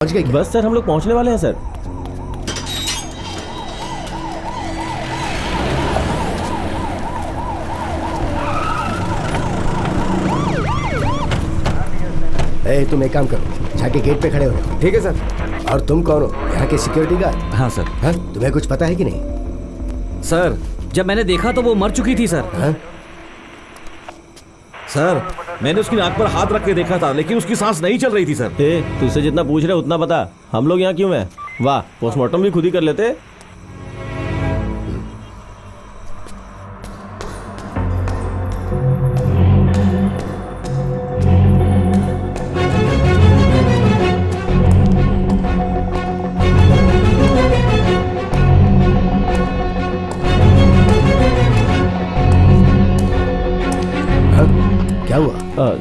पहुंच गए क्या? बस सर हम लोग पहुंचने वाले हैं सर। तुम एक काम करो, जाके गेट पे खड़े हो जाओ। ठीक है सर। और तुम कौन हो? यहाँ के सिक्योरिटी गार्ड? हाँ सर। हाँ, तुम्हें कुछ पता है कि नहीं? सर जब मैंने देखा तो वो मर चुकी थी सर। हाँ? सर मैंने उसकी नाक पर हाथ रख के देखा था लेकिन उसकी सांस नहीं चल रही थी सर। तुझसे जितना पूछ रहे उतना बता, हम लोग यहाँ क्यों हैं? वाह, पोस्टमार्टम भी खुद ही कर लेते। क्या हुआ?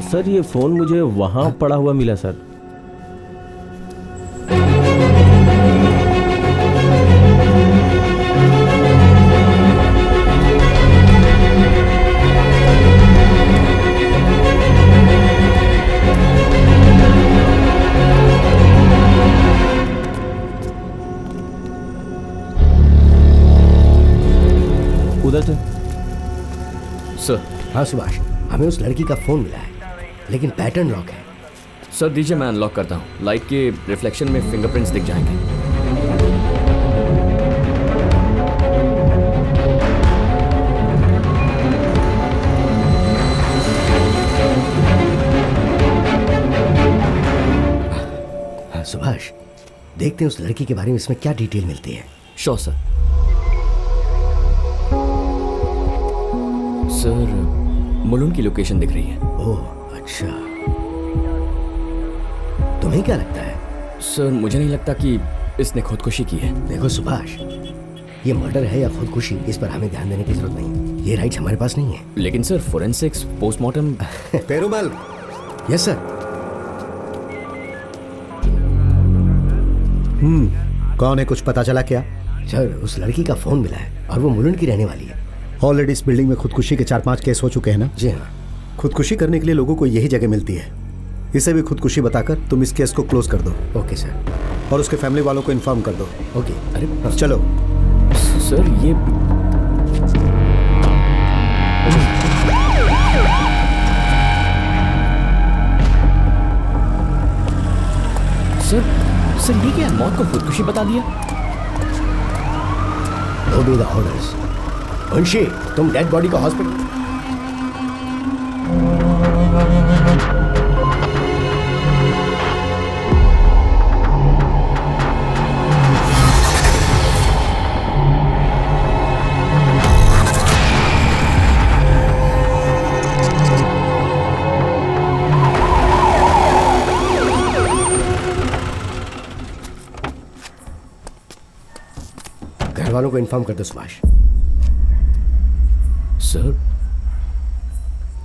सर ये फोन मुझे वहाँ पड़ा हुआ मिला सर। उधर से सर। हाँ सुभाष, हमें उस लड़की का फोन मिला है लेकिन पैटर्न लॉक है। सर दीजिए मैं अनलॉक करता हूँ। लाइट के रिफ्लेक्शन में फिंगरप्रिंट्स दिख जाएंगे। हाँ सुभाष, देखते हैं उस लड़की के बारे में इसमें क्या डिटेल मिलती है। Sure sir. सर मुलुन की लोकेशन दिख रही है। ओह अच्छा, तुम्हें क्या लगता है? सर मुझे नहीं लगता कि इसने खुदकुशी की है। देखो सुभाष, ये मर्डर है या खुदकुशी, इस पर हमें ध्यान देने की जरूरत नहीं। ये राइट्स हमारे पास नहीं है। लेकिन sir forensics postmortem. Perumal. Yes sir. कौन है, कुछ पता चला क्या? सर उस लड़की का फोन मिला है और वो मुलुंड की रहने वाली है। ऑलरेडी इस बिल्डिंग में खुदकुशी के 4-5 केस हो चुके हैं ना? जी हाँ। खुदकुशी करने के लिए लोगों को यही जगह मिलती है। इसे भी खुदकुशी बताकर तुम इस केस को क्लोज कर दो। Okay sir. और उसके फैमिली वालों को इन्फॉर्म कर दो। ओके। अरे चलो। सर ये सर ये क्या, मौत को खुदकुशी बता दिया? Obey the orders. मुंशी, तुम डेड बॉडी को हॉस्पिटल। घर वालों को इन्फॉर्म कर दो सुभाष। सर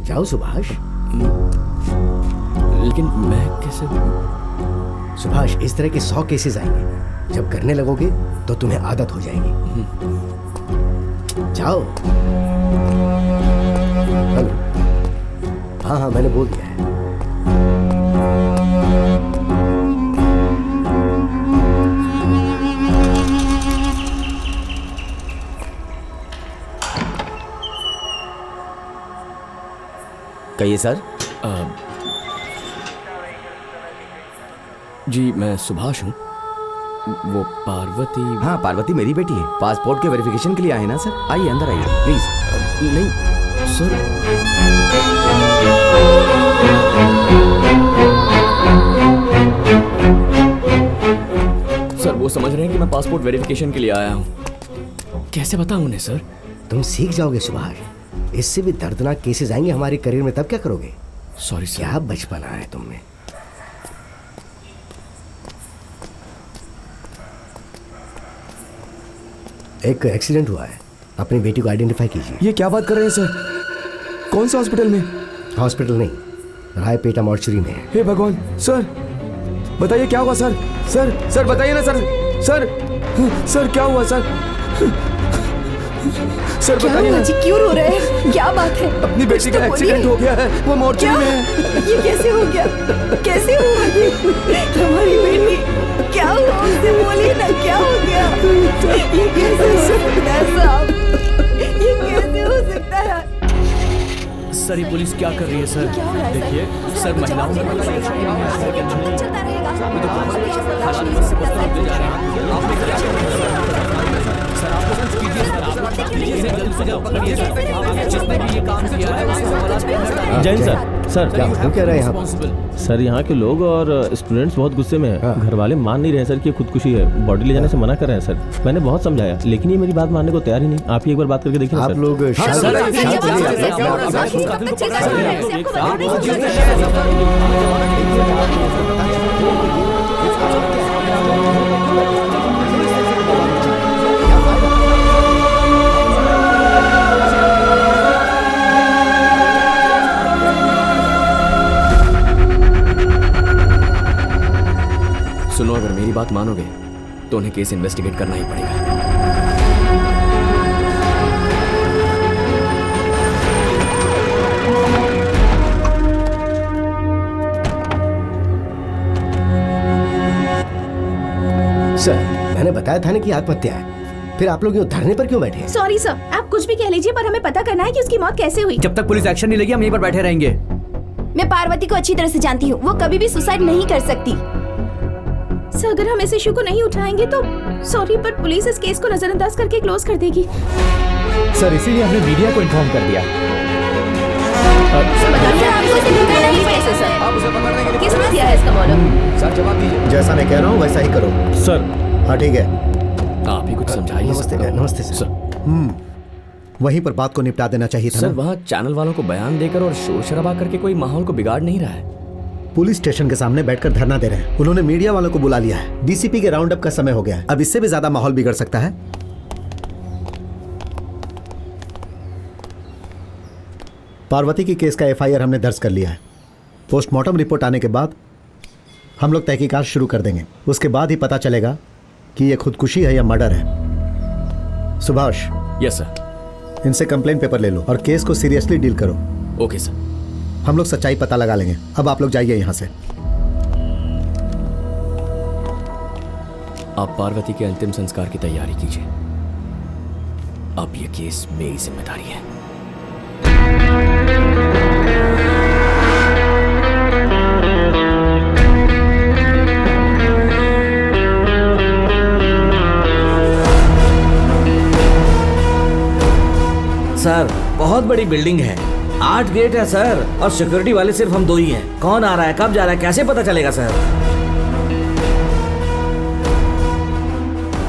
जाओ सुभाष। लेकिन मैं कैसे? सुभाष, इस तरह के 100 केसेस आएंगे। जब करने लगोगे तो तुम्हें आदत हो जाएगी। जाओ। हेलो। हाँ हाँ, मैंने बोल दिया है। कहिए सर। जी मैं सुभाष हूँ। वो पार्वती। हाँ, पार्वती मेरी बेटी है। पासपोर्ट के वेरिफिकेशन के लिए आए ना सर? आइए अंदर आइए प्लीज। नहीं सर। सर वो समझ रहे हैं कि मैं पासपोर्ट वेरिफिकेशन के लिए आया हूँ। कैसे बताऊँ उन्हें सर? तुम सीख जाओगे सुभाष। इससे भी दर्दनाक केसेस आएंगे हमारे करियर में, तब क्या करोगे? Sorry sir. क्या बचपना है तुम में। एक एक्सीडेंट हुआ है, अपनी बेटी को आइडेंटिफाई कीजिए। ये क्या बात कर रहे हैं सर? कौन सा हॉस्पिटल में? हॉस्पिटल नहीं, रायपेटा मॉर्चरी में है। हे भगवान, सर बताइए क्या हुआ सर? सर बताइए ना सर। सर क्या हुआ सर? सर क्या बताइए हुआ ना। जी, क्यों रो रहे हैं? क्या बात है? अपनी बेटी का एक्सीडेंट हो गया है, वो मोर्चरी क्या? में है। ये कैसे हो गया? कैसे हुआ ये? हमारी बेटी सर ये पुलिस क्या कर रही है सर? क्या हो रहा है देखिए सर, महिलाओं में चलता रहेगा। जैन सर क्या हो क्या रहा है यहाँ पर? सर यहाँ के लोग और स्टूडेंट्स बहुत गुस्से में हैं। घर वाले मान नहीं रहे हैं सर कि ये खुदकुशी है, बॉडी ले जाने से मना कर रहे हैं सर। मैंने बहुत समझाया लेकिन ये मेरी बात मानने को तैयार ही नहीं। आप ही एक बार बात करके देखिए ना आप सर। लोग शांत सुनो, अगर मेरी बात मानोगे तो उन्हें केस इन्वेस्टिगेट करना ही पड़ेगा। सर, मैंने बताया था ना कि आत्महत्या है, फिर आप लोग यूँ धरने पर क्यों बैठे हैं? सॉरी सर, आप कुछ भी कह लीजिए पर हमें पता करना है कि उसकी मौत कैसे हुई। जब तक पुलिस एक्शन नहीं लेगी हम यहीं पर बैठे रहेंगे। मैं पार्वती को अच्छी तरह से जानती हूँ, वो कभी भी सुसाइड नहीं कर सकती। सर, अगर हम इस इशू को नहीं उठाएंगे तो सॉरी पर पुलिस इस केस को नजरअंदाज करके क्लोज कर देगी। सर इसीलिए हमने मीडिया को इन्फॉर्म कर दिया। किसने दिया है इसका मालूम? सर जवाब दीजिए। जैसा मैं कह रहा हूँ वैसा ही करो। सर हाँ ठीक है। आप ही कुछ समझाइए। नमस्ते नमस्ते सर। वहीं पर बात को निपटा देना चाहिए था सर, ना। वहाँ चैनल वालों को बयान देकर और शोर शराबा करके कोई माहौल को बिगाड़ नहीं रहा है। पुलिस स्टेशन के सामने बैठकर धरना दे रहे हैं। उन्होंने मीडिया वालों को बुला लिया है। डीसीपी के राउंड अप का समय हो गया है। अब इससे भी ज्यादा माहौल बिगड़ सकता है। पार्वती की केस का एफआईआर हमने दर्ज कर लिया है। पोस्टमार्टम रिपोर्ट आने के बाद हम लोग तहकीकात शुरू कर देंगे। उसके बाद ही पता चलेगा कि यह खुदकुशी है या मर्डर है। Subhash, yes sir. इनसे कंप्लेंट पेपर ले लो और केस को सीरियसली डील करो। Okay sir. हम लोग सच्चाई पता लगा लेंगे। अब आप लोग जाइए यहाँ से। आप पार्वती के अंतिम संस्कार की तैयारी कीजिए। अब ये केस मेरी जिम्मेदारी है। सर बहुत बड़ी बिल्डिंग है, 8 गेट है सर, और सिक्योरिटी वाले सिर्फ हम 2 ही हैं। कौन आ रहा है, कब जा रहा है, कैसे पता चलेगा सर?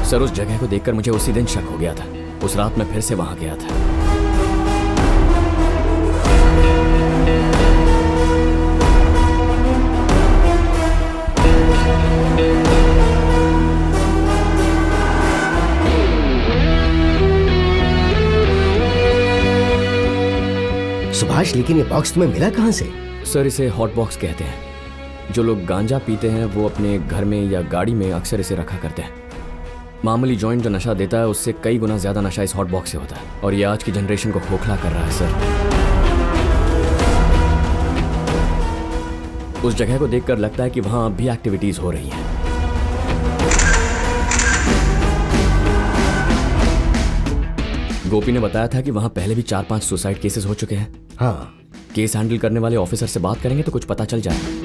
सर, उस जगह को देखकर मुझे उसी दिन शक हो गया था। उस रात मैं फिर से वहां गया था। सुभाष, लेकिन ये बॉक्स तुम्हें मिला कहाँ से? सर, इसे हॉट बॉक्स कहते हैं। जो लोग गांजा पीते हैं वो अपने घर में या गाड़ी में अक्सर इसे रखा करते हैं। मामूली जॉइंट जो नशा देता है उससे कई गुना ज्यादा नशा इस हॉट बॉक्स से होता है, और ये आज की जनरेशन को खोखला कर रहा है सर। उस जगह को देखकर लगता है कि वहां अब भी एक्टिविटीज हो रही हैं। गोपी ने बताया था कि वहां पहले भी 4-5 सुसाइड केसेस हो चुके हैं। हाँ, केस हैंडल करने वाले ऑफिसर से बात करेंगे तो कुछ पता चल जाएगा।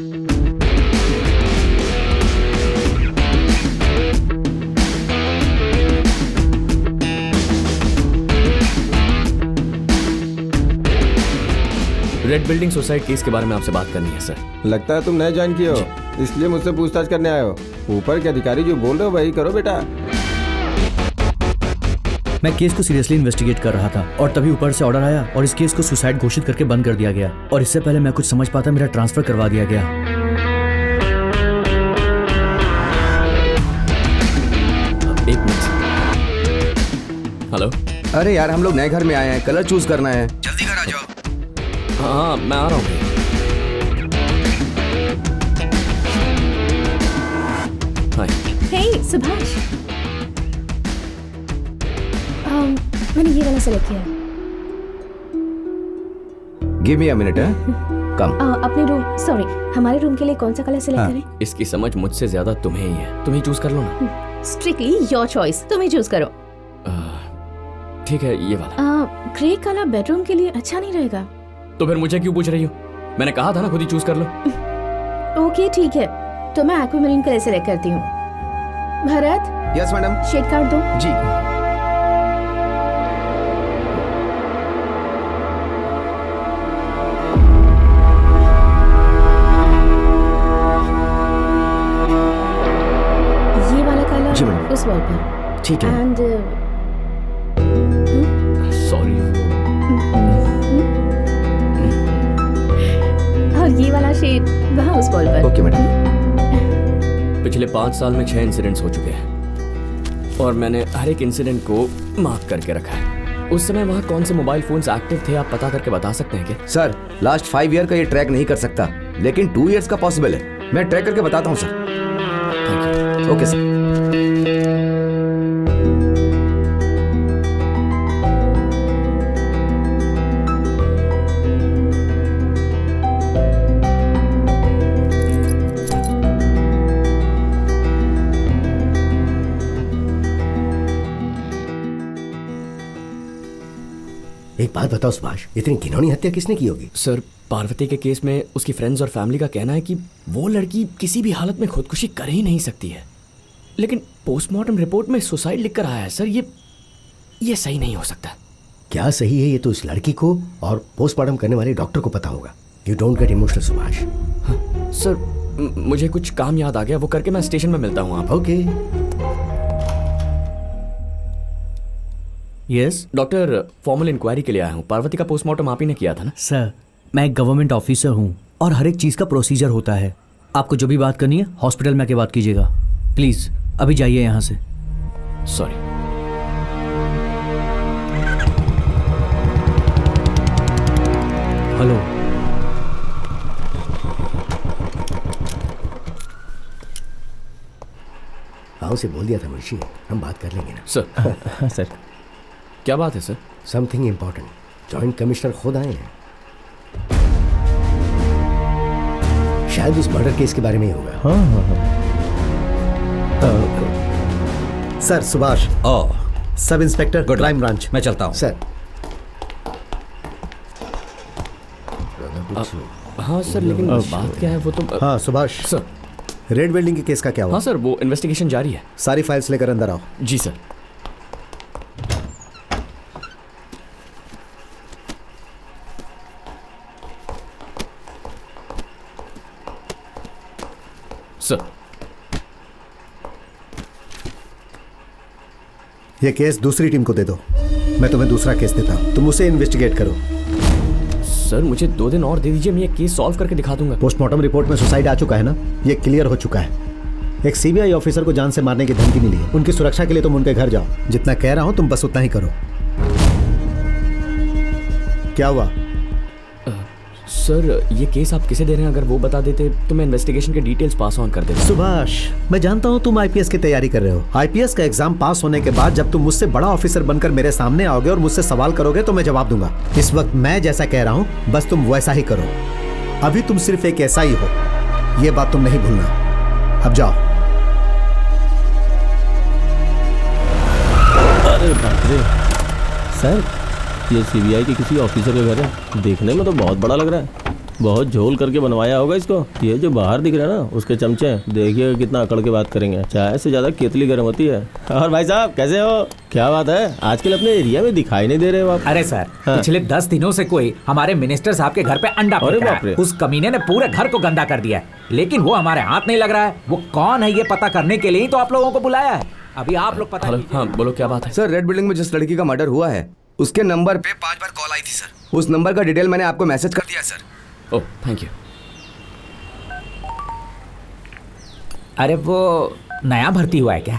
रेड बिल्डिंग सुसाइड केस के बारे में आपसे बात करनी है सर। लगता है तुम नए ज्वाइन किए हो, इसलिए मुझसे पूछताछ करने आए हो। ऊपर के अधिकारी जो बोल रहे हो वही करो बेटा। मैं केस को सीरियसली इन्वेस्टिगेट कर रहा था और तभी ऊपर से ऑर्डर आया और इस केस को सुसाइड घोषित करके बंद कर दिया गया, और इससे पहले मैं कुछ समझ पाता मेरा ट्रांसफर करवा दिया गया। एक मिनट। हेलो। अरे यार, हम लोग नए घर में आए हैं, कलर चूज करना है। जल्दी घर आ जाओ। हाँ, मैं आ रहा हूँ। हाय। हे सुभाष, मैंने ये वाला सेलेक्ट किया है। Give me a minute. Come. अपने रूम, सॉरी, हमारे रूम के लिए कौन सा कलर सेलेक्ट करें? इसकी समझ मुझसे ज्यादा तुम्हें ही है, तुम ही चूज कर लो ना। स्ट्रिक्टली योर चॉइस, तुम ही चूज करो। ठीक है, ये वाला। ग्रे कलर बेडरूम के लिए अच्छा नहीं रहेगा। तो फिर मुझे क्यों पूछ रही हो? मैंने कहा था ना खुद ही चूज कर लो। ओके ठीक है, तो मैं एक्वामरीन कलर सेलेक्ट करती हूँ। Bharat, yes madam. Shade card दो। जी। ये वाला कलर जी मैडम। उस वॉल पर। ठीक है। And sorry. और ये वाला शेड वहाँ उस वॉल पर। Okay madam. पिछले 5 साल में 6 इंसिडेंट्स हो चुके हैं और मैंने हर एक इंसिडेंट को मार्क करके रखा है। उस समय वहाँ कौन से मोबाइल फोन्स एक्टिव थे, आप पता करके बता सकते हैं क्या? सर लास्ट 5 ईयर का ये ट्रैक नहीं कर सकता, लेकिन 2 इयर्स का पॉसिबल है। मैं ट्रैक करके बताता हूँ sir. Thank you. Okay sir. एक बात बताओ सुभाष, इतनी घिनौनी हत्या किसने की होगी? सर, पार्वती के केस में उसकी फ्रेंड्स और फैमिली का कहना है कि वो लड़की किसी भी हालत में खुदकुशी कर ही नहीं सकती है, लेकिन पोस्टमार्टम रिपोर्ट में सुसाइड लिखकर आया है। सर ये सही नहीं हो सकता। क्या सही है ये तो इस लड़की को और पोस्टमार्टम करने वाले डॉक्टर को पता होगा। You don't get emotional Subhash. Sir मुझे कुछ काम याद आ गया, वो करके मैं स्टेशन में मिलता हूँ आप। Okay. Yes doctor, formal inquiry के लिए आया हूँ। पार्वती का पोस्टमार्टम आप ही ने किया था ना? सर, मैं एक गवर्नमेंट ऑफिसर हूँ और हर एक चीज़ का प्रोसीजर होता है। आपको जो भी बात करनी है हॉस्पिटल में आके बात कीजिएगा। प्लीज़ अभी जाइए यहाँ से। सॉरी। हेलो। हाँ उसे बोल दिया था मुंशी, हम बात कर लेंगे ना। सर। सर क्या बात है sir? Something important. Joint commissioner खुद आए हैं, शायद उस मर्डर केस के बारे में ही होगा। Sir Subhash, sub inspector crime branch. मैं चलता हूँ सर। हाँ सर, लेकिन बात क्या है वो तो हाँ सुभाष सर। रेड बिल्डिंग के केस का क्या हुआ? हाँ सर, वो इन्वेस्टिगेशन जारी है। सारी फाइल्स लेकर अंदर आओ। जी सर। सर, ये केस दूसरी टीम को दे दो, मैं तुम्हें दूसरा केस देता हूँ, तुम उसे इन्वेस्टिगेट करो। सर मुझे 2 दिन और दे दीजिए, मैं ये केस सॉल्व करके दिखा दूंगा। पोस्टमार्टम रिपोर्ट में सुसाइड आ चुका है ना, ये क्लियर हो चुका है। एक सीबीआई ऑफिसर को जान से मारने की धमकी मिली है, उनकी सुरक्षा के लिए तुम उनके घर जाओ। जितना कह रहा हूं तुम बस उतना ही करो। क्या हुआ? सर ये केस आप किसे दे रहे हैं? अगर वो बता देते तो मैं इन्वेस्टिगेशन के डिटेल्स पास ऑन कर देता। सुभाष, मैं जानता हूं तुम आईपीएस की तैयारी कर रहे हो। आईपीएस का एग्जाम पास होने के बाद जब तुम मुझसे बड़ा ऑफिसर बनकर मेरे सामने आओगे और मुझसे सवाल करोगे तो मैं जवाब दूंगा। इस वक्त मैं जैसा कह रहा हूं बस तुम वैसा ही करो। अभी तुम सिर्फ एक ऐसा ही हो, ये बात तुम नहीं भूलना। अब जाओ। अरे बाप रे सर, ये सीबीआई के किसी ऑफिसर का घर है। देखने में तो बहुत बड़ा लग रहा है, बहुत झोल करके बनवाया होगा इसको। ये जो बाहर दिख रहा है ना, उसके चमचे देखिए कितना अकड़ के बात करेंगे। चाय से ज्यादा केतली गर्म होती है। और भाई साहब कैसे हो? क्या बात है, आजकल अपने एरिया में दिखाई नहीं दे रहे हो आप? अरे सर, पिछले 10 दिनों से कोई हमारे मिनिस्टर साहब के घर पे अंडा फेंक रहा है। उस कमीने ने पूरे घर को गंदा कर दिया है, लेकिन वो हमारे हाथ नहीं लग रहा है। वो कौन है ये पता करने के लिए ही तो आप लोगों को बुलाया है। अभी आप लोग पता कीजिए। हाँ बोलो, क्या बात है? सर रेड बिल्डिंग में जिस लड़की का मर्डर हुआ है उसके नंबर पे 5 बार कॉल आई थी सर। उस नंबर का डिटेल मैंने आपको मैसेज कर दिया सर। Oh thank you. अरे वो नया भर्ती हुआ है क्या?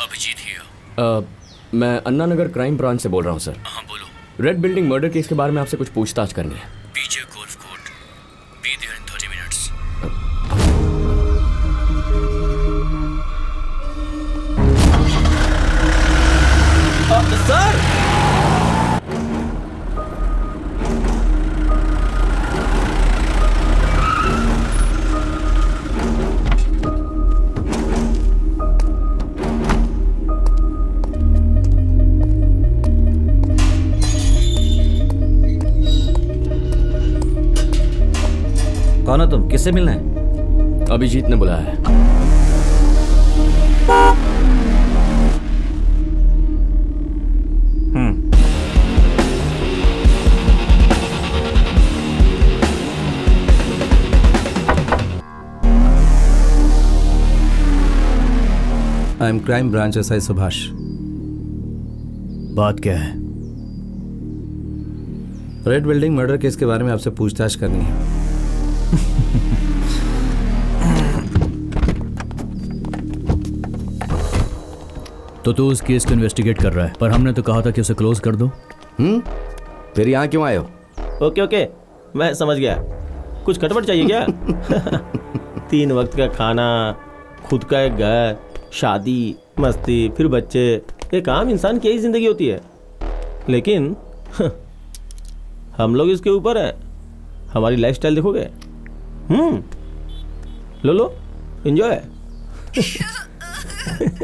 अभिजीत ही। मैं अन्ना नगर क्राइम ब्रांच से बोल रहा हूँ सर। हाँ बोलो। रेड बिल्डिंग मर्डर केस के बारे में आपसे कुछ पूछताछ करनी है। पीछे golf court, be there in 30 minutes. Sir कौन हो तुम? किससे मिलना है? अभिजीत ने बुलाया है। I am crime branch SI Subhash. बात क्या है? रेड बिल्डिंग मर्डर केस के बारे में आपसे पूछताछ करनी है। तो तू उस केस को इन्वेस्टिगेट कर रहा है, पर हमने तो कहा था कि उसे क्लोज कर दो। फिर यहाँ क्यों आए हो? ओके ओके, मैं समझ गया। कुछ खटपट चाहिए क्या? 3 वक्त का खाना, खुद का एक घर, शादी, मस्ती, फिर बच्चे। एक आम इंसान की यही जिंदगी होती है, लेकिन हम लोग इसके ऊपर हैं। हमारी लाइफस्टाइल देखोगे? लो लो, एंजॉय।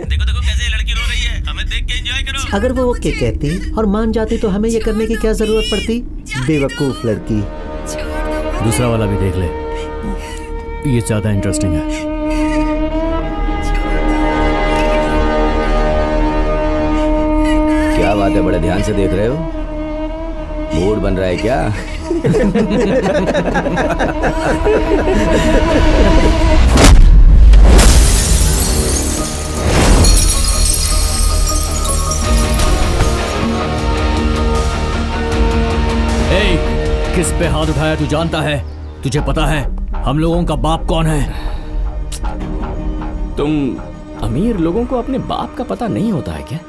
देखो देखो कैसे लड़की रो रही है, हमें देख के एंजॉय करो। अगर वो ओके कहती और मान जाती तो हमें ये करने की क्या जरूरत पड़ती? बेवकूफ लड़की। दूसरा वाला भी देख ले, ये ज्यादा इंटरेस्टिंग है। क्या बात है, बड़े ध्यान से देख रहे हो? मूड बन रहा है क्या? किस पे हाथ उठाया तू जानता है? तुझे पता है हम लोगों का बाप कौन है? तुम अमीर लोगों को अपने बाप का पता नहीं होता है क्या?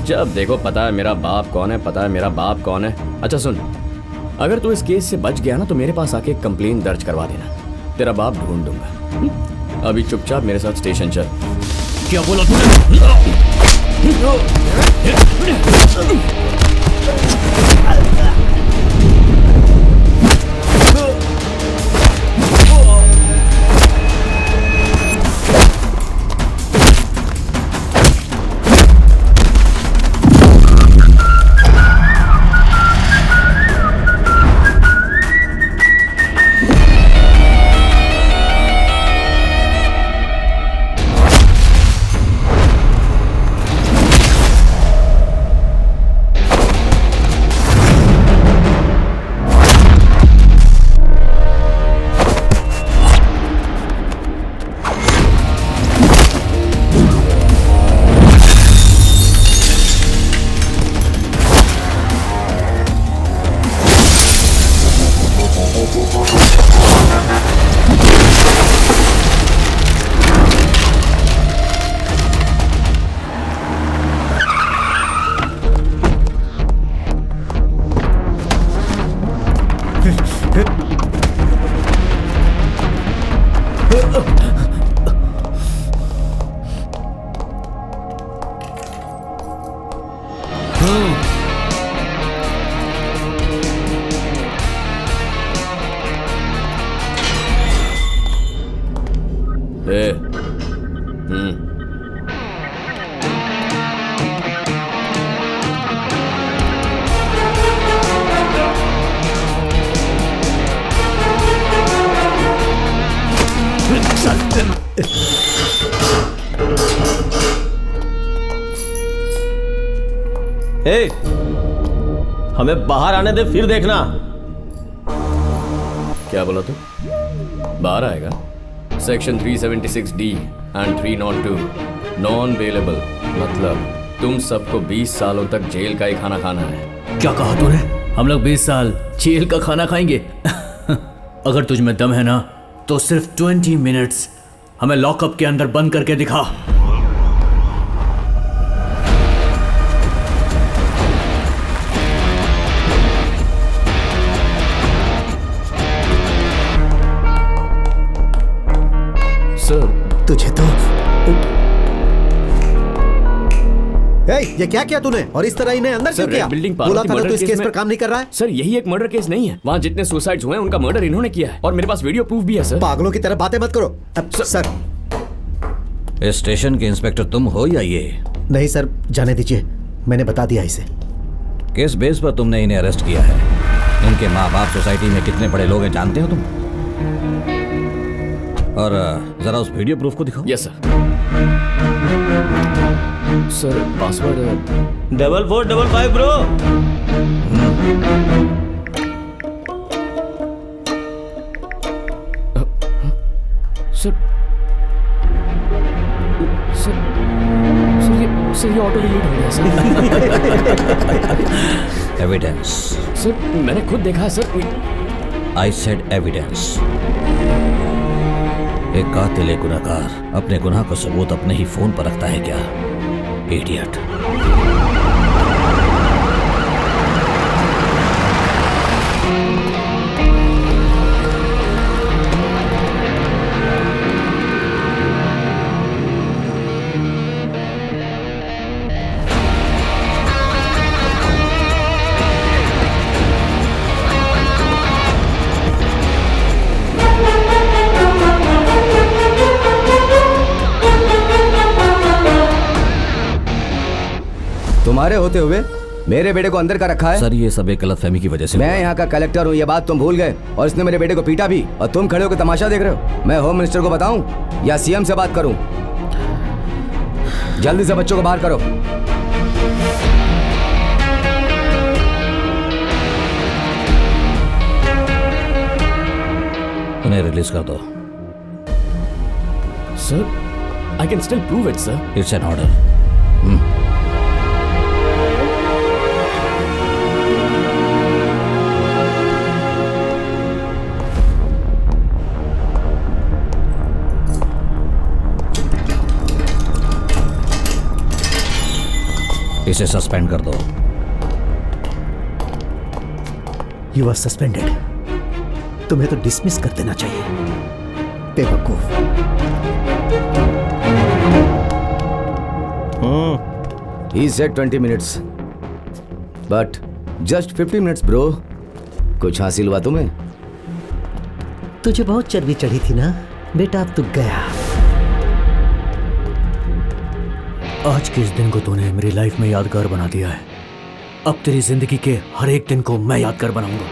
जब देखो पता है मेरा बाप कौन है, पता है मेरा बाप कौन है। अच्छा सुन, अगर तू इस केस से बच गया ना तो मेरे पास आके कंप्लेन दर्ज करवा देना, तेरा बाप ढूंढ दूंगा। अभी चुपचाप मेरे साथ स्टेशन चल। क्या बोला तूने? हमें बाहर आने दे, फिर देखना। क्या बोला तू? बाहर आएगा? Section 376D and 302 non available, मतलब तुम सबको 20 सालों तक जेल का ही खाना खाना है। क्या कहा तूने? हम लोग 20 साल जेल का खाना खाएंगे? अगर तुझ में दम है ना तो सिर्फ 20 मिनट्स हमें लॉकअप के अंदर बंद करके दिखा। तुझे तो ये क्या किया तूने? और इस तरह इन्हें अंदर क्यों किया? बिल्डिंग बोला था ना तू इस केस पर काम नहीं कर रहा है। सर यही एक मर्डर केस नहीं है, वहाँ जितने सुसाइड्स हुए हैं उनका मर्डर इन्होंने किया है और मेरे पास वीडियो प्रूफ भी है। सर पागलों की तरह बातें मत करो। सर इस स्टेशन के इंस्पेक्टर तुम हो या ये? नहीं सर, जाने दीजिए, मैंने बता दिया इसे। किस बेस पर तुमने इन्हें अरेस्ट किया है? इनके माँ बाप सोसाइटी में कितने बड़े लोग हैं जानते हो तुम? और जरा उस वीडियो प्रूफ को दिखाओ। Yes sir password 4455 bro. Sir ये ऑटो डिलीट हो गया सर। एविडेंस। सर मैंने खुद देखा है सर। I said evidence. एक कातिल, एक गुनहगार अपने गुनाह का सबूत अपने ही फोन पर रखता है क्या? इडियट। तुम्हारे होते हुए मेरे बेटे को अंदर का रखा है। सर ये सब एक गलतफहमी की वजह से। मैं यहाँ का कलेक्टर हूँ, ये बात तुम भूल गए और इसने मेरे बेटे को पीटा भी और तुम खड़े होकर तमाशा देख रहे हो। मैं होम मिनिस्टर को बताऊं या सीएम से बात करूं? जल्दी से बच्चों को बाहर करो। उन्हें रिलीज कर दो। Sir I can still prove it sir. It's an order. इसे सस्पेंड कर दो। You are suspended. तुम्हें तो डिसमिस कर देना चाहिए, बेवकूफ। He said 20 minutes, but just 15 minutes, bro. कुछ हासिल हुआ तुम्हें? तुझे बहुत चर्बी चढ़ी थी ना बेटा, अब तू गया। आज के इस दिन को तूने मेरी लाइफ में यादगार बना दिया है। अब तेरी जिंदगी के हर एक दिन को मैं यादगार बनाऊंगा।